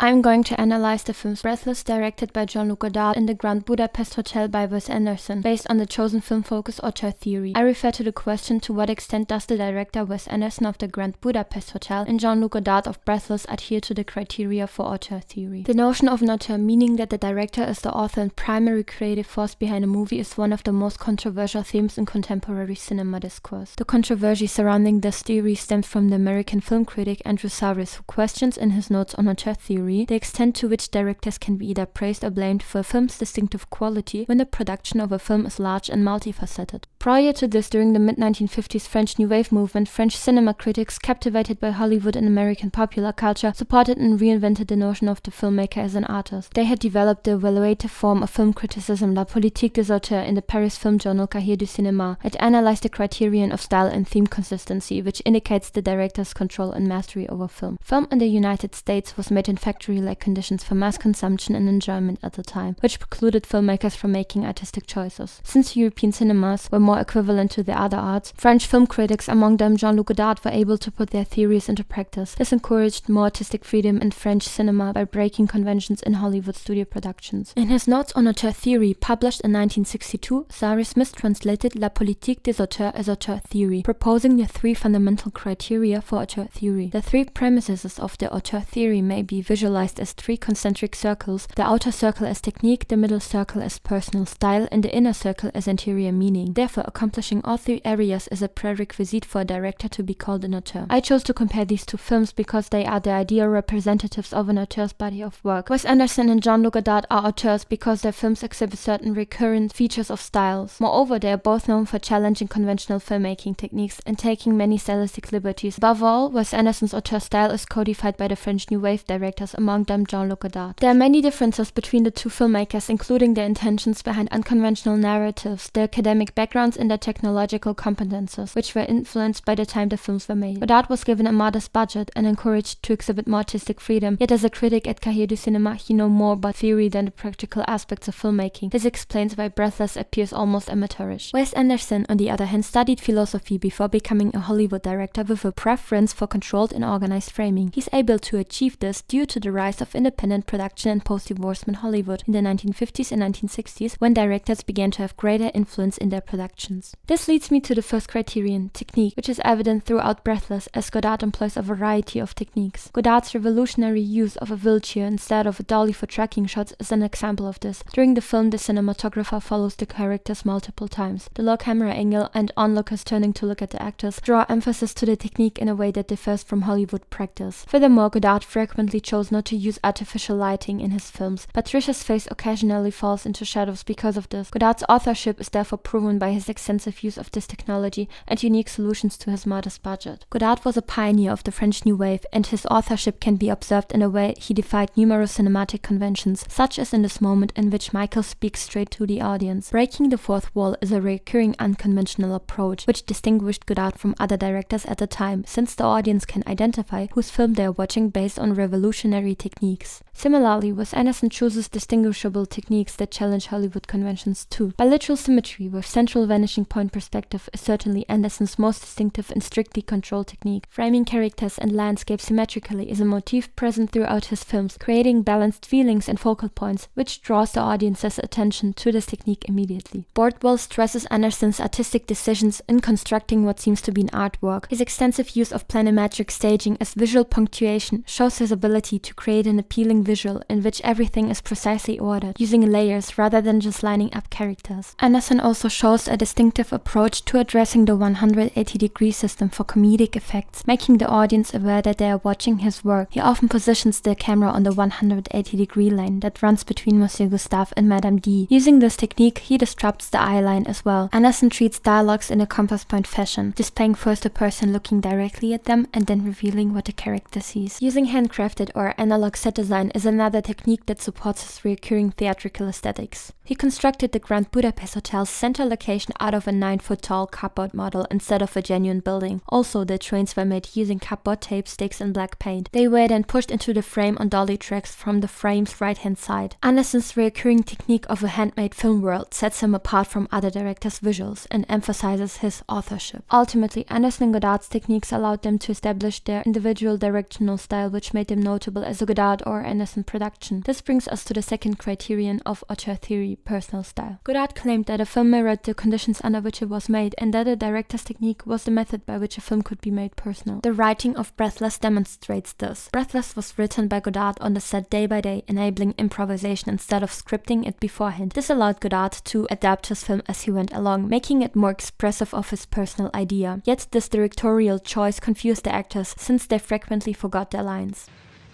I'm going to analyze the films Breathless, directed by Jean-Luc Godard, and The Grand Budapest Hotel by Wes Anderson, based on the chosen film focus auteur theory. I refer to the question to what extent does the director Wes Anderson of The Grand Budapest Hotel and Jean-Luc Godard of Breathless adhere to the criteria for auteur theory. The notion of an auteur, meaning that the director is the author and primary creative force behind a movie, is one of the most controversial themes in contemporary cinema discourse. The controversy surrounding this theory stems from the American film critic Andrew Saris, who questions in his notes on auteur theory the extent to which directors can be either praised or blamed for a film's distinctive quality when the production of a film is large and multifaceted. Prior to this, during the mid-1950s French New Wave movement, French cinema critics, captivated by Hollywood and American popular culture, supported and reinvented the notion of the filmmaker as an artist. They had developed the evaluative form of film criticism, La politique des auteurs, in the Paris film journal Cahiers du Cinéma. It analyzed the criterion of style and theme consistency, which indicates the director's control and mastery over film. Film in the United States was made in factory-like conditions for mass consumption and enjoyment at the time, which precluded filmmakers from making artistic choices. Since European cinemas were more equivalent to the other arts, French film critics, among them Jean-Luc Godard, were able to put their theories into practice. This encouraged more artistic freedom in French cinema by breaking conventions in Hollywood studio productions. In his notes on auteur theory, published in 1962, Saris mistranslated La politique des auteurs as auteur theory, proposing the three fundamental criteria for auteur theory. The three premises of the auteur theory may be visualized as three concentric circles, the outer circle as technique, the middle circle as personal style, and the inner circle as interior meaning. Therefore, accomplishing all three areas is a prerequisite for a director to be called an auteur. I chose to compare these two films because they are the ideal representatives of an auteur's body of work. Wes Anderson and Jean-Luc Godard are auteurs because their films exhibit certain recurrent features of styles. Moreover, they are both known for challenging conventional filmmaking techniques and taking many stylistic liberties. Above all, Wes Anderson's auteur style is codified by the French New Wave directors, among them Jean-Luc Godard. There are many differences between the two filmmakers, including their intentions behind unconventional narratives, their academic backgrounds, and their technological competences, which were influenced by the time the films were made. Godard was given a modest budget and encouraged to exhibit more artistic freedom, yet as a critic at Cahiers du Cinéma, he knew more about theory than the practical aspects of filmmaking. This explains why Breathless appears almost amateurish. Wes Anderson, on the other hand, studied philosophy before becoming a Hollywood director with a preference for controlled and organized framing. He's able to achieve this due to the rise of independent production and post-divorcement Hollywood in the 1950s and 1960s, when directors began to have greater influence in their productions. This leads me to the first criterion, technique, which is evident throughout Breathless, as Godard employs a variety of techniques. Godard's revolutionary use of a wheelchair instead of a dolly for tracking shots is an example of this. During the film, the cinematographer follows the characters multiple times. The low camera angle and onlookers turning to look at the actors draw emphasis to the technique in a way that differs from Hollywood practice. Furthermore, Godard frequently chose not to use artificial lighting in his films, but Trisha's face occasionally falls into shadows because of this. Godard's authorship is therefore proven by his extensive use of this technology and unique solutions to his modest budget. Godard was a pioneer of the French New Wave, and his authorship can be observed in a way he defied numerous cinematic conventions, such as in this moment in which Michael speaks straight to the audience. Breaking the fourth wall is a recurring unconventional approach, which distinguished Godard from other directors at the time, since the audience can identify whose film they are watching based on revolutionary techniques. Similarly, Wes Anderson chooses distinguishable techniques that challenge Hollywood conventions too. Bilateral symmetry with central vanishing point perspective is certainly Anderson's most distinctive and strictly controlled technique. Framing characters and landscapes symmetrically is a motif present throughout his films, creating balanced feelings and focal points, which draws the audience's attention to this technique immediately. Bordwell stresses Anderson's artistic decisions in constructing what seems to be an artwork. His extensive use of planimetric staging as visual punctuation shows his ability to create an appealing visual in which everything is precisely ordered, using layers rather than just lining up characters. Anderson also shows a distinctive approach to addressing the 180-degree system for comedic effects, making the audience aware that they are watching his work. He often positions the camera on the 180-degree line that runs between Monsieur Gustave and Madame D. Using this technique, he disrupts the eye line as well. Anderson treats dialogues in a compass point fashion, displaying first a person looking directly at them and then revealing what the character sees. Using handcrafted or analog set design is another technique that supports his recurring theatrical aesthetics. He constructed the Grand Budapest Hotel's center location out of a 9-foot-tall cardboard model instead of a genuine building. Also, the trains were made using cardboard tape, sticks, and black paint. They were then pushed into the frame on dolly tracks from the frame's right-hand side. Anderson's recurring technique of a handmade film world sets him apart from other directors' visuals and emphasizes his authorship. Ultimately, Anderson and Godard's techniques allowed them to establish their individual directional style, which made them notable as a Godard or Anderson Anderson production. This brings us to the second criterion of auteur theory, personal style. Godard claimed that a film mirrored the conditions under which it was made, and that a director's technique was the method by which a film could be made personal. The writing of Breathless demonstrates this. Breathless was written by Godard on the set day by day, enabling improvisation instead of scripting it beforehand. This allowed Godard to adapt his film as he went along, making it more expressive of his personal idea. Yet this directorial choice confused the actors, since they frequently forgot their lines.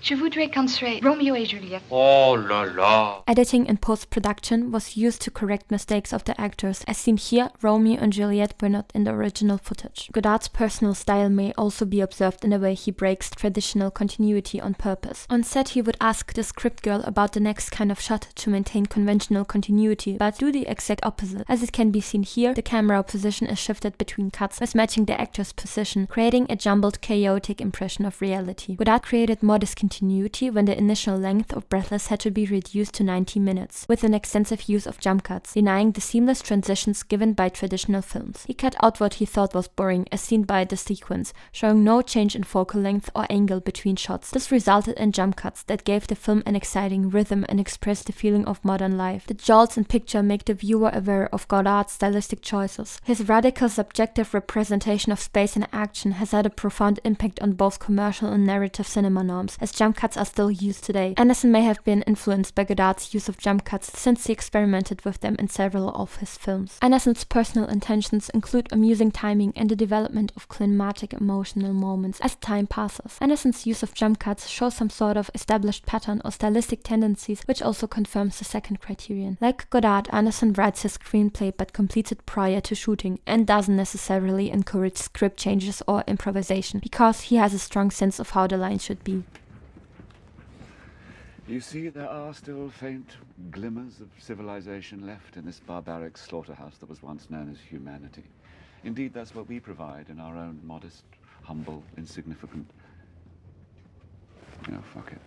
Je voudrais qu'on soit Romeo et Juliette. Oh la la. Editing in post-production was used to correct mistakes of the actors. As seen here, Romeo and Juliet were not in the original footage. Godard's personal style may also be observed in the way he breaks traditional continuity on purpose. On set, he would ask the script girl about the next kind of shot to maintain conventional continuity, but do the exact opposite. As it can be seen here, the camera position is shifted between cuts, mismatching the actor's position, creating a jumbled, chaotic impression of reality. Godard created more discontinuity when the initial length of Breathless had to be reduced to 90 minutes, with an extensive use of jump cuts, denying the seamless transitions given by traditional films. He cut out what he thought was boring, as seen by the sequence, showing no change in focal length or angle between shots. This resulted in jump cuts that gave the film an exciting rhythm and expressed the feeling of modern life. The jolts in picture make the viewer aware of Godard's stylistic choices. His radical subjective representation of space and action has had a profound impact on both commercial and narrative cinema norms, as jump cuts are still used today. Anderson may have been influenced by Godard's use of jump cuts, since he experimented with them in several of his films. Anderson's personal intentions include amusing timing and the development of climatic emotional moments as time passes. Anderson's use of jump cuts shows some sort of established pattern or stylistic tendencies, which also confirms the second criterion. Like Godard, Anderson writes his screenplay but completes it prior to shooting, and doesn't necessarily encourage script changes or improvisation, because he has a strong sense of how the line should be. You see, there are still faint glimmers of civilization left in this barbaric slaughterhouse that was once known as humanity. Indeed, that's what we provide in our own modest, humble, insignificant... fuck it.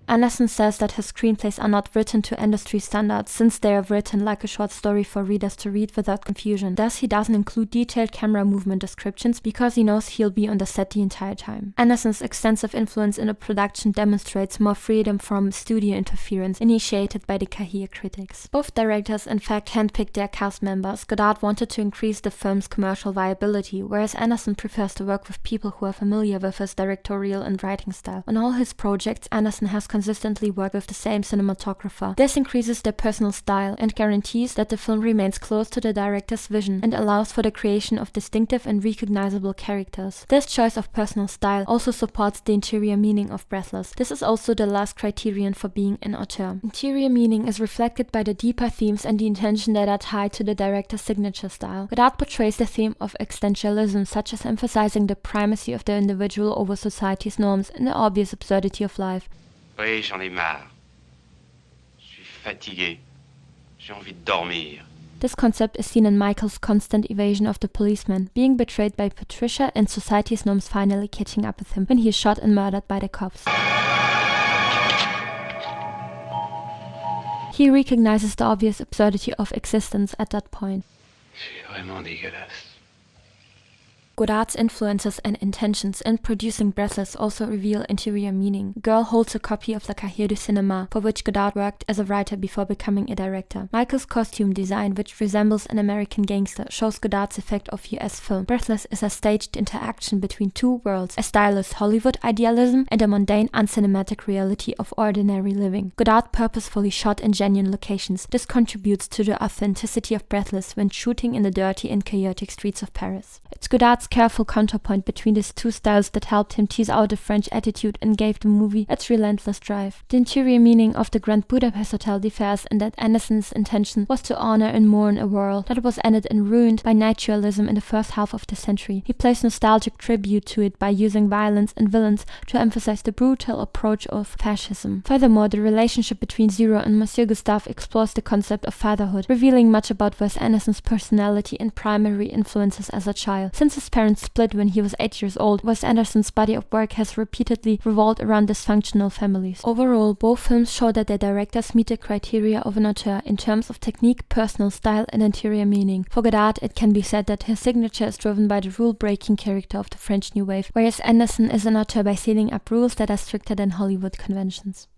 Anderson says that his screenplays are not written to industry standards, since they are written like a short story for readers to read without confusion. Thus, he doesn't include detailed camera movement descriptions, because he knows he'll be on the set the entire time. Anderson's extensive influence in the production demonstrates more freedom from studio interference, initiated by the cahier critics. Both directors in fact handpicked their cast members. Godard wanted to increase the film's commercial viability, whereas Anderson prefers to work with people who are familiar with his directorial and writing style. On all his projects, Anderson has consistently work with the same cinematographer. This increases their personal style and guarantees that the film remains close to the director's vision and allows for the creation of distinctive and recognizable characters. This choice of personal style also supports the interior meaning of Breathless. This is also the last criterion for being an auteur. Interior meaning is reflected by the deeper themes and the intention that are tied to the director's signature style. Godard portrays the theme of existentialism, such as emphasizing the primacy of the individual over society's norms and the obvious absurdity of life. Oui, j'en ai marre. Je suis fatigué. J'ai envie de dormir. This concept is seen in Michael's constant evasion of the policeman, being betrayed by Patricia and society's norms finally catching up with him when he is shot and murdered by the cops. He recognizes the obvious absurdity of existence at that point. C'est vraiment dégueulasse. Godard's influences and intentions in producing Breathless also reveal interior meaning. Girl holds a copy of the Cahiers du Cinéma, for which Godard worked as a writer before becoming a director. Michael's costume design, which resembles an American gangster, shows Godard's effect of US film. Breathless is a staged interaction between two worlds, a stylish Hollywood idealism and a mundane, uncinematic reality of ordinary living. Godard purposefully shot in genuine locations. This contributes to the authenticity of Breathless when shooting in the dirty and chaotic streets of Paris. It's Godard's careful counterpoint between these two styles that helped him tease out a French attitude and gave the movie its relentless drive. The interior meaning of the Grand Budapest Hotel differs in that Anderson's intention was to honor and mourn a world that was ended and ruined by naturalism in the first half of the century. He placed nostalgic tribute to it by using violence and villains to emphasize the brutal approach of fascism. Furthermore, the relationship between Zero and Monsieur Gustave explores the concept of fatherhood, revealing much about Wes Anderson's personality and primary influences as a child. Since his parents split when he was 8 years old, Wes Anderson's body of work has repeatedly revolved around dysfunctional families. Overall, both films show that their directors meet the criteria of an auteur in terms of technique, personal style, and interior meaning. For Godard, it can be said that his signature is driven by the rule-breaking character of the French New Wave, whereas Anderson is an auteur by setting up rules that are stricter than Hollywood conventions.